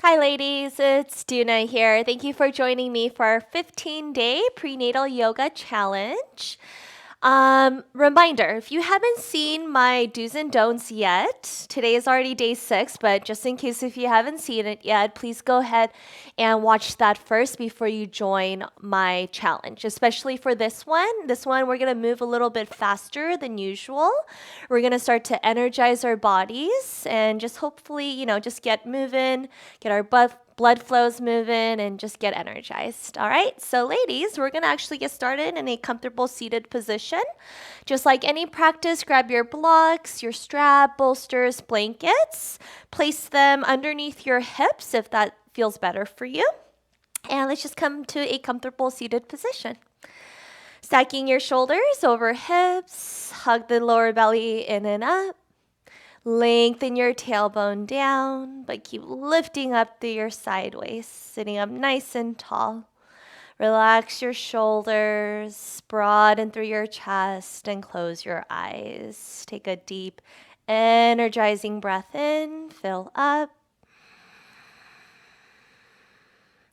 Hi ladies, it's Doona here. Thank you for joining me for our 15-day prenatal yoga challenge. Reminder, if you haven't seen my do's and don'ts yet, today is already day 6, but just in case if you haven't seen it yet, please go ahead and watch that first before you join my challenge, especially for this one. This one, we're going to move a little bit faster than usual. We're going to start to energize our bodies and just hopefully, just get moving, get our blood flows moving, and just get energized. All right, so ladies, we're gonna actually get started in a comfortable seated position. Just like any practice, grab your blocks, your strap, bolsters, blankets, place them underneath your hips if that feels better for you. And let's just come to a comfortable seated position. Stacking your shoulders over hips, hug the lower belly in and up. Lengthen your tailbone down, but keep lifting up through your side waist, sitting up nice and tall. Relax your shoulders, broaden through your chest, and close your eyes. Take a deep, energizing breath in, fill up.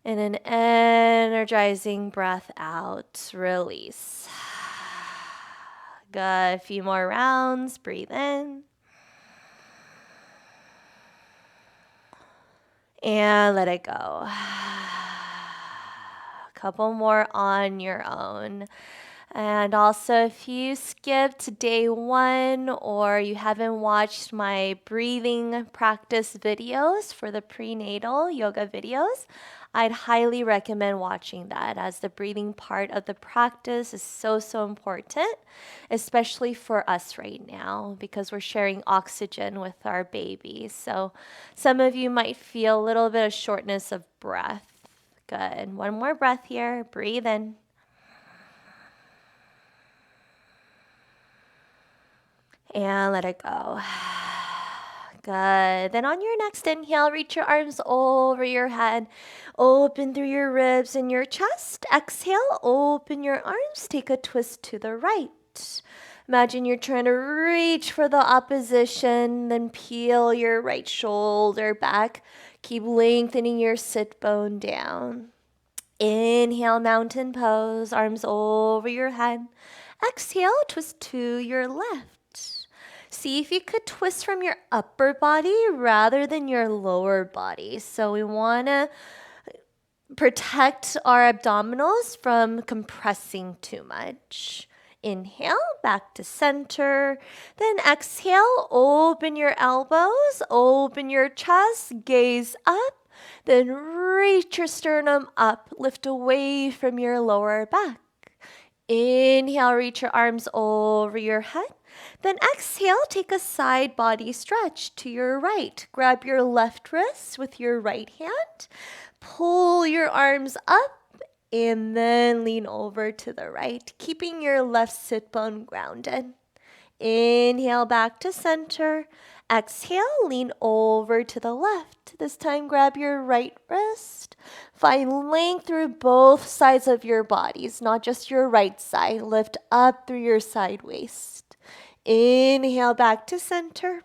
And an energizing breath out, release. Good, a few more rounds, breathe in. And let it go. A couple more on your own. And also, if you skipped day 1 or you haven't watched my breathing practice videos for the prenatal yoga videos, I'd highly recommend watching that, as the breathing part of the practice is so important, especially for us right now because we're sharing oxygen with our babies. So some of you might feel a little bit of shortness of breath. Good. One more breath here. Breathe in. And let it go. Good. Then on your next inhale, reach your arms over your head. Open through your ribs and your chest. Exhale, open your arms. Take a twist to the right. Imagine you're trying to reach for the opposition, then peel your right shoulder back. Keep lengthening your sit bone down. Inhale, mountain pose, arms over your head. Exhale, twist to your left. See if you could twist from your upper body rather than your lower body. So we want to protect our abdominals from compressing too much. Inhale, back to center. Then exhale, open your elbows, open your chest, gaze up. Then reach your sternum up, lift away from your lower back. Inhale, reach your arms over your head. Then exhale, take a side body stretch to your right. Grab your left wrist with your right hand. Pull your arms up and then lean over to the right, keeping your left sit bone grounded. Inhale, back to center. Exhale, lean over to the left. This time, grab your right wrist. Find length through both sides of your bodies, not just your right side. Lift up through your side waist. Inhale, back to center.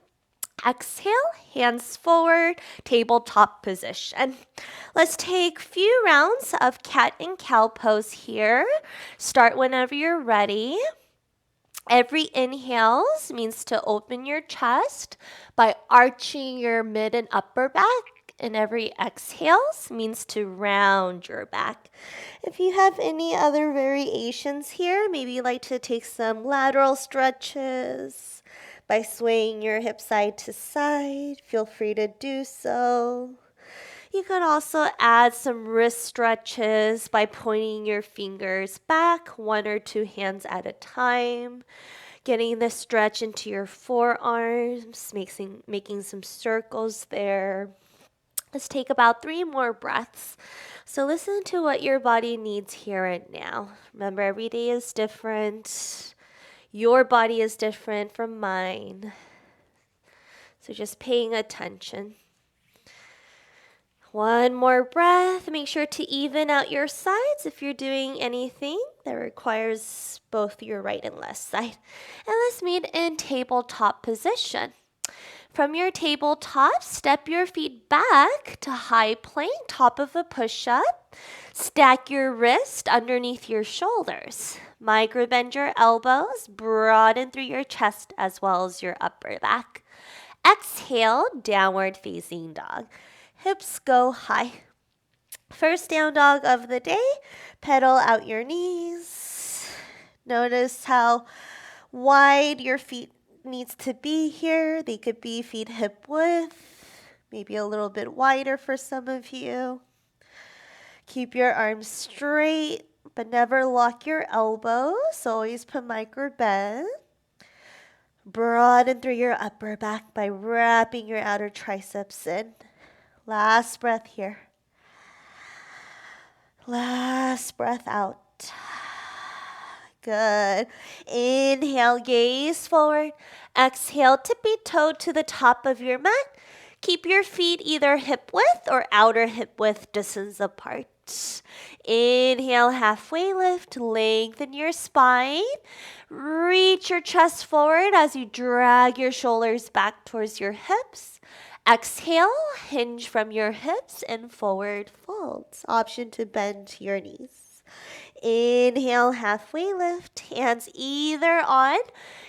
Exhale, hands forward, tabletop position. Let's take a few rounds of cat and cow pose here. Start whenever you're ready. Every inhale means to open your chest by arching your mid and upper back, and every exhale means to round your back. If you have any other variations here, maybe you like to take some lateral stretches by swaying your hip side to side, feel free to do so. You could also add some wrist stretches by pointing your fingers back, 1 or 2 hands at a time. Getting the stretch into your forearms, making some circles there. Let's take about 3 more breaths. So listen to what your body needs here and now. Remember, every day is different. Your body is different from mine. So just paying attention. 1 more breath. Make sure to even out your sides if you're doing anything that requires both your right and left side. And let's meet in tabletop position. From your tabletop, step your feet back to high plank, top of a push-up. Stack your wrist underneath your shoulders. Micro-bend your elbows, broaden through your chest as well as your upper back. Exhale, downward facing dog. Hips go high. First down dog of the day, pedal out your knees. Notice how wide your feet needs to be here. They could be feet hip width, maybe a little bit wider for some of you. Keep your arms straight, but never lock your elbows. Always put micro bend. Broaden through your upper back by wrapping your outer triceps in. Last breath here. Last breath out. Good. Inhale, gaze forward. Exhale, tippy-toe to the top of your mat. Keep your feet either hip width or outer hip width distance apart. Inhale, halfway lift. Lengthen your spine. Reach your chest forward as you drag your shoulders back towards your hips. Exhale, hinge from your hips and forward folds. Option to bend your knees. Inhale, halfway lift. Hands either on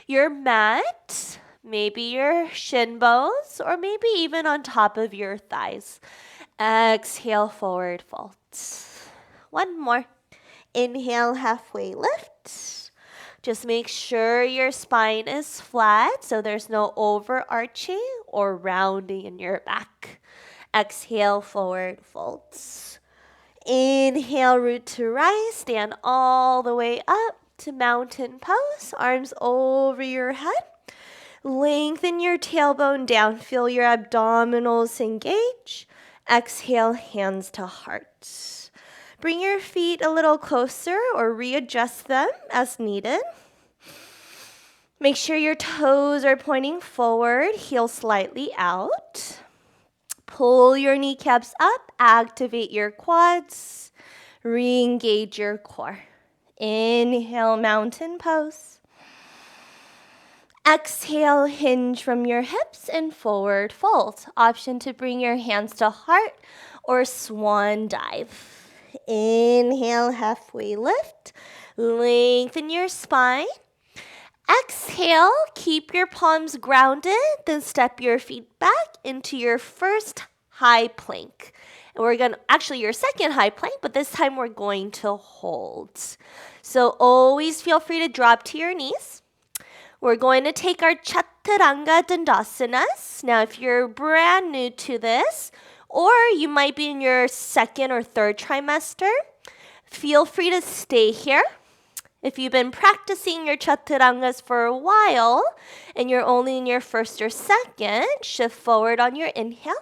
your mat, maybe your shin bones, or maybe even on top of your thighs. Exhale, forward folds. One more. Inhale, halfway lift. Just make sure your spine is flat so there's no overarching or rounding in your back. Exhale, forward folds. Inhale, root to rise. Stand all the way up to mountain pose. Arms over your head. Lengthen your tailbone down. Feel your abdominals engage. Exhale, hands to heart. Bring your feet a little closer or readjust them as needed. Make sure your toes are pointing forward, heels slightly out. Pull your kneecaps up, activate your quads, re-engage your core. Inhale, mountain pose. Exhale, hinge from your hips and forward fold. Option to bring your hands to heart or swan dive. Inhale, halfway lift. Lengthen your spine. Exhale, keep your palms grounded, then step your feet back into your first high plank. And we're going to, actually your second high plank, but this time we're going to hold. So always feel free to drop to your knees. We're going to take our Chaturanga Dandasanas. Now, if you're brand new to this, or you might be in your second or third trimester, feel free to stay here. If you've been practicing your Chaturangas for a while and you're only in your first or second, shift forward on your inhale.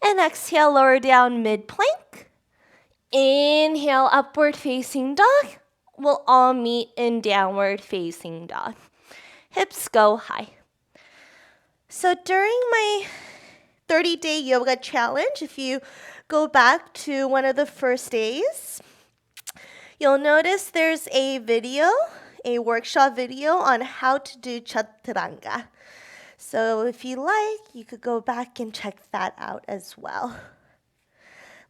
And exhale, lower down mid-plank. Inhale, upward facing dog. We'll all meet in downward facing dog. Hips go high. So during my 30-day yoga challenge, if you go back to one of the first days, you'll notice there's a video, a workshop video on how to do Chaturanga. So if you like, you could go back and check that out as well.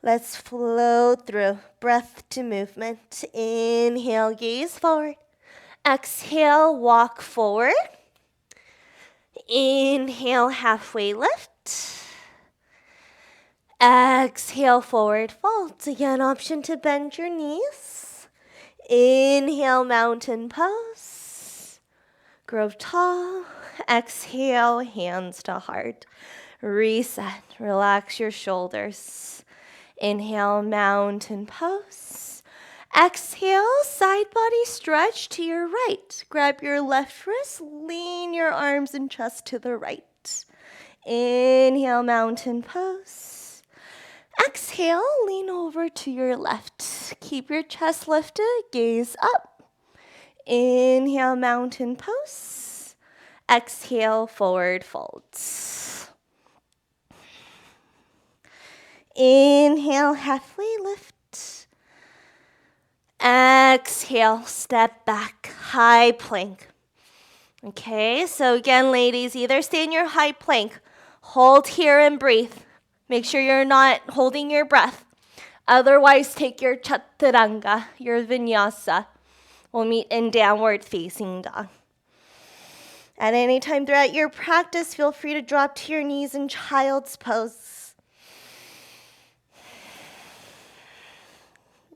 Let's flow through breath to movement. Inhale, gaze forward. Exhale, walk forward. Inhale, halfway lift. Exhale, forward fold. Again, option to bend your knees. Inhale, mountain pose. Grow tall. Exhale, hands to heart. Reset. Relax your shoulders. Inhale, mountain pose. Exhale, side body stretch to your right. Grab your left wrist, lean your arms and chest to the right. Inhale, mountain pose. Exhale, lean over to your left. Keep your chest lifted, gaze up. Inhale, mountain pose. Exhale, forward folds. Inhale, halfway lift. Exhale, step back, high plank. Okay, so again, ladies, either stay in your high plank, hold here and breathe. Make sure you're not holding your breath. Otherwise, take your chaturanga, your vinyasa. We'll meet in downward facing dog. At any time throughout your practice, feel free to drop to your knees in child's pose.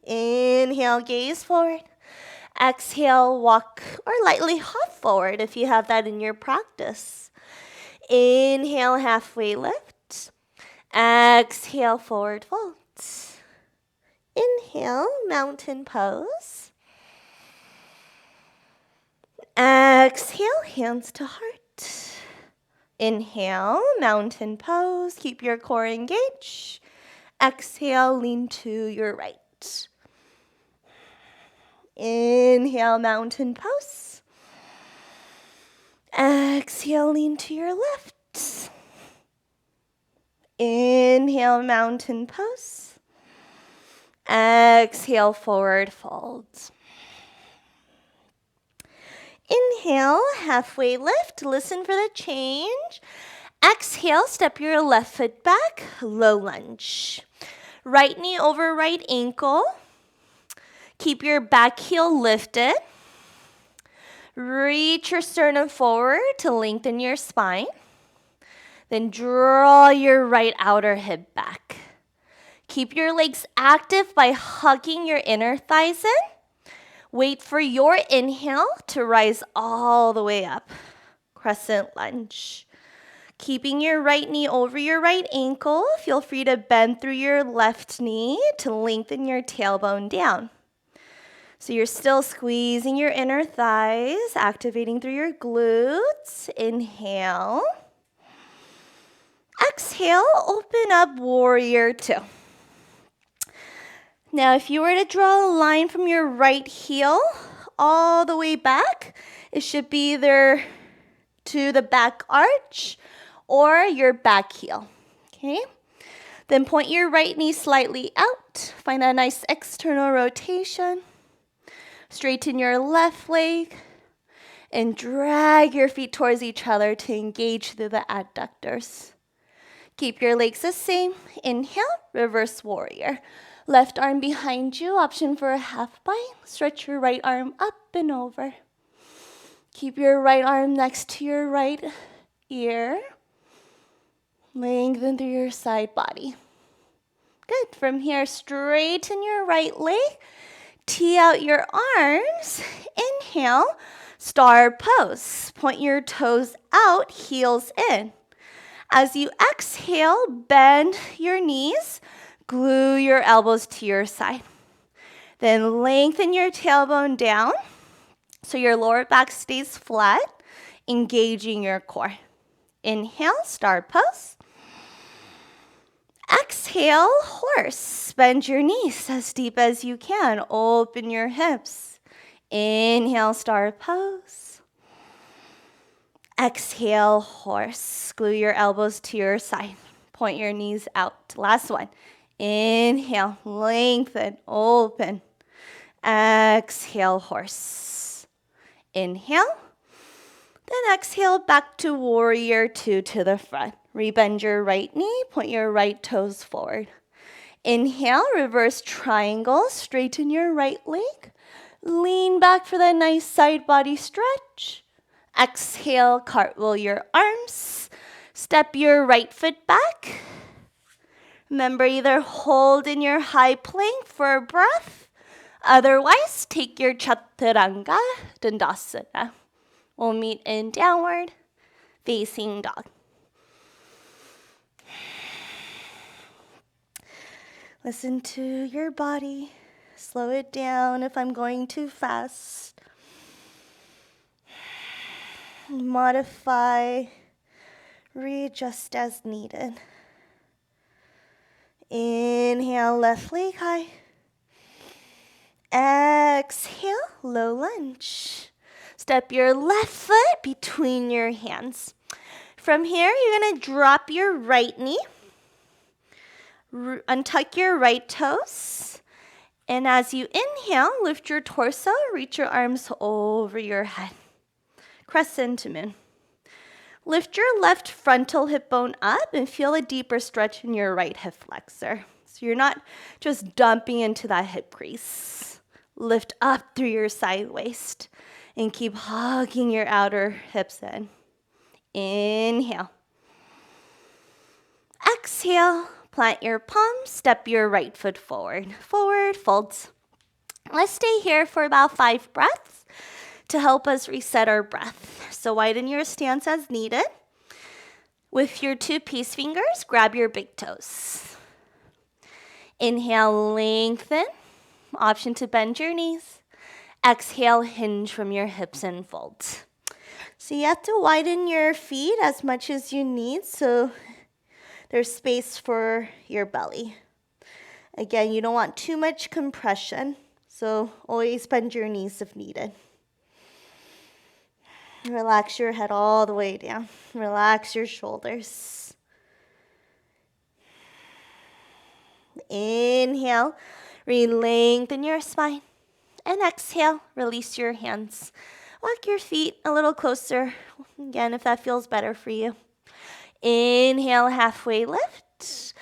Inhale, gaze forward. Exhale, walk or lightly hop forward if you have that in your practice. Inhale, halfway lift. Exhale, forward fold. Inhale, mountain pose. Exhale, hands to heart. Inhale, mountain pose. Keep your core engaged. Exhale, lean to your right. Inhale, mountain pose. Exhale, lean to your left. Inhale, mountain pose. Exhale, forward fold. Inhale, halfway lift. Listen for the change. Exhale, step your left foot back, low lunge. Right knee over right ankle. Keep your back heel lifted. Reach your sternum forward to lengthen your spine. Then draw your right outer hip back. Keep your legs active by hugging your inner thighs in. Wait for your inhale to rise all the way up. Crescent lunge. Keeping your right knee over your right ankle, feel free to bend through your left knee to lengthen your tailbone down. So you're still squeezing your inner thighs, activating through your glutes. Inhale. Exhale, open up, warrior two. Now, if you were to draw a line from your right heel all the way back, it should be either to the back arch or your back heel, okay? Then point your right knee slightly out. Find a nice external rotation. Straighten your left leg and drag your feet towards each other to engage through the adductors. Keep your legs the same. Inhale, reverse warrior. Left arm behind you, option for a half bind. Stretch your right arm up and over. Keep your right arm next to your right ear. Lengthen through your side body. Good. From here, straighten your right leg. Tee out your arms. Inhale, star pose. Point your toes out, heels in. As you exhale, bend your knees. Glue your elbows to your side. Then lengthen your tailbone down so your lower back stays flat, engaging your core. Inhale, star pose. Exhale, horse. Bend your knees as deep as you can. Open your hips. Inhale, star pose. Exhale, horse. Glue your elbows to your side. Point your knees out. Last one. Inhale, lengthen, open. Exhale, horse. Inhale. Then exhale back to warrior two to the front. Rebend your right knee, point your right toes forward. Inhale, reverse triangle, straighten your right leg. Lean back for that nice side body stretch. Exhale, cartwheel your arms. Step your right foot back. Remember, either hold in your high plank for a breath. Otherwise, take your chaturanga dandasana. We'll meet in downward facing dog. Listen to your body. Slow it down if I'm going too fast. Modify, readjust as needed. Inhale, left leg high. Exhale, low lunge. Step your left foot between your hands. From here, you're going to drop your right knee. Untuck your right toes. And as you inhale, lift your torso, reach your arms over your head. Crescent Moon. Lift your left frontal hip bone up and feel a deeper stretch in your right hip flexor. So you're not just dumping into that hip crease. Lift up through your side waist and keep hugging your outer hips in. Inhale. Exhale, plant your palms, step your right foot forward. Forward folds. Let's stay here for about 5 breaths to help us reset our breath. So widen your stance as needed. With your 2 peace fingers, grab your big toes. Inhale, lengthen. Option to bend your knees. Exhale, hinge from your hips and fold. So you have to widen your feet as much as you need so there's space for your belly. Again, you don't want too much compression, so always bend your knees if needed. Relax your head all the way down. Relax your shoulders. Inhale, re-lengthen your spine. And exhale, release your hands. Walk your feet a little closer, again, if that feels better for you. Inhale, halfway lift.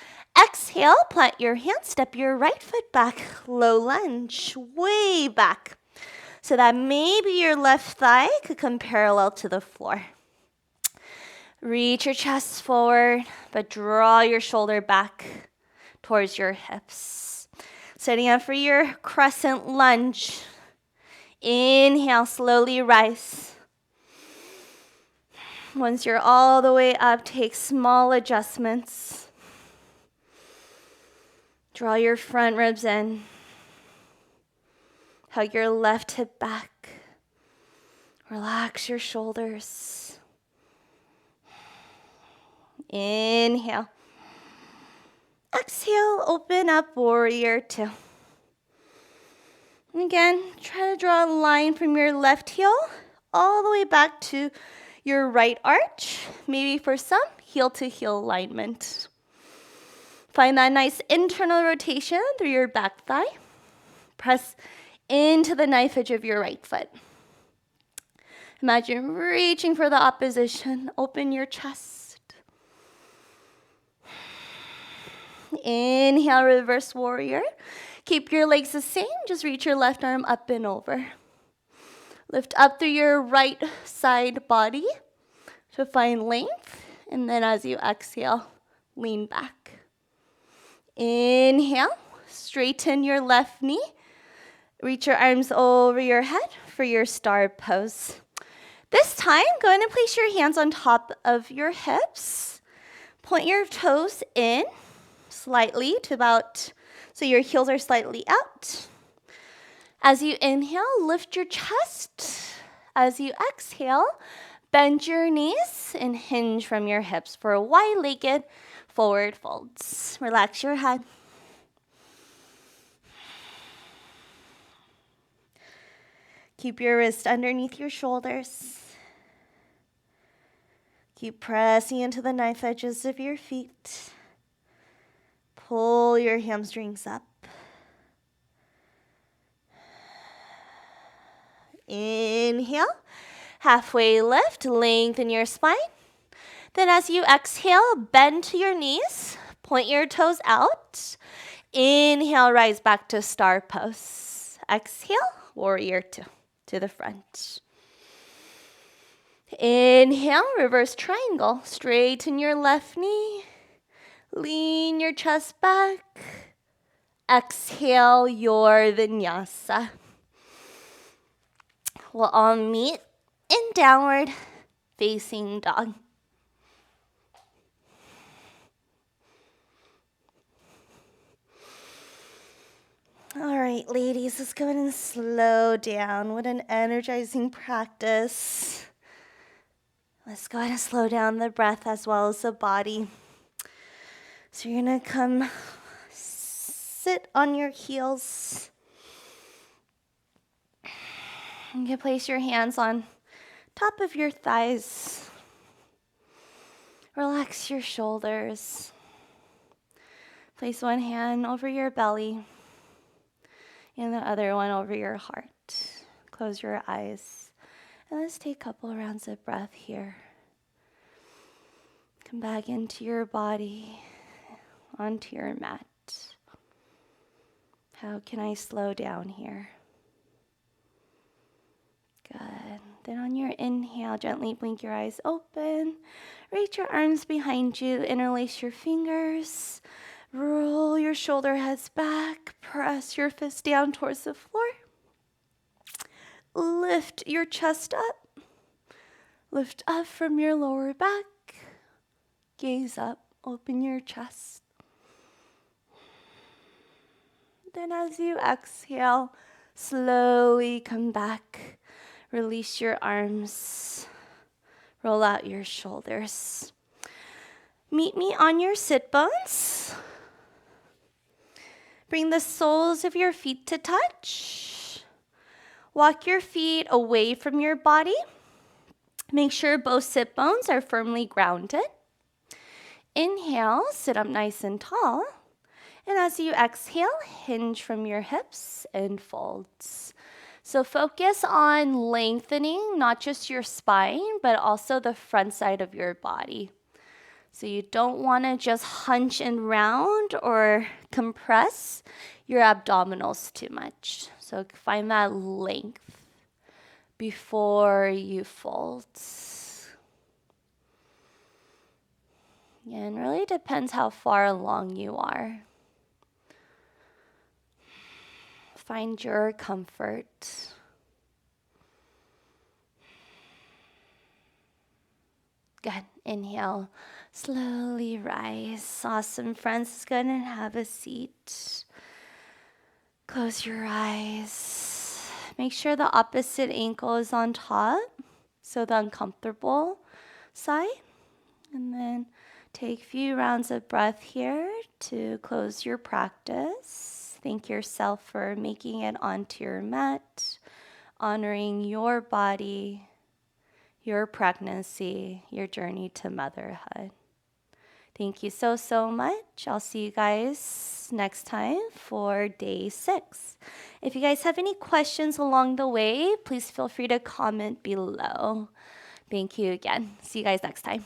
Exhale, plant your hands, step your right foot back, low lunge, way back. So that maybe your left thigh could come parallel to the floor. Reach your chest forward, but draw your shoulder back towards your hips. Setting up for your crescent lunge. Inhale, slowly rise. Once you're all the way up, take small adjustments. Draw your front ribs in. Hug your left hip back. Relax your shoulders. Inhale. Exhale, open up, warrior 2. And again, try to draw a line from your left heel all the way back to your right arch. Maybe for some, heel to heel alignment. Find that nice internal rotation through your back thigh. Press into the knife edge of your right foot. Imagine reaching for the opposition. Open your chest. Inhale, reverse warrior. Keep your legs the same. Just reach your left arm up and over. Lift up through your right side body to find length. And then as you exhale, lean back. Inhale, straighten your left knee. Reach your arms over your head for your star pose. This time, go ahead and place your hands on top of your hips. Point your toes in slightly to about, so your heels are slightly out. As you inhale, lift your chest. As you exhale, bend your knees and hinge from your hips for a wide-legged forward folds. Relax your head. Keep your wrist underneath your shoulders. Keep pressing into the knife edges of your feet. Pull your hamstrings up. Inhale, halfway lift, lengthen your spine. Then as you exhale, bend to your knees, point your toes out. Inhale, rise back to star pose. Exhale, warrior 2 to the front. Inhale, reverse triangle. Straighten your left knee. Lean your chest back. Exhale, your vinyasa. We'll all meet in downward facing dog. All right, ladies, let's go ahead and slow down. What an energizing practice. Let's go ahead and slow down the breath as well as the body. So you're going to come sit on your heels. You can place your hands on top of your thighs. Relax your shoulders. Place one hand over your belly and the other one over your heart. Close your eyes And let's take a couple rounds of breath here. Come back into your body, onto your mat. How can I slow down here? Good. Then on your inhale, gently blink your eyes open. Reach your arms behind you, interlace your fingers. Roll your shoulder heads back. Press your fist down towards the floor. Lift your chest up. Lift up from your lower back. Gaze up. Open your chest. Then as you exhale, slowly come back. Release your arms. Roll out your shoulders. Meet me on your sit bones. Bring the soles of your feet to touch. Walk your feet away from your body. Make sure both sit bones are firmly grounded. Inhale, sit up nice and tall. And as you exhale, hinge from your hips and folds. So focus on lengthening not just your spine, but also the front side of your body. So you don't want to just hunch and round or compress your abdominals too much. So find that length before you fold. And it really depends how far along you are. Find your comfort. Good. Inhale. Slowly rise. Awesome, friends. Go ahead and have a seat. Close your eyes. Make sure the opposite ankle is on top, so the uncomfortable side. And then take a few rounds of breath here to close your practice. Thank yourself for making it onto your mat, honoring your body, your pregnancy, your journey to motherhood. Thank you so, so much. I'll see you guys next time for day 6. If you guys have any questions along the way, please feel free to comment below. Thank you again. See you guys next time.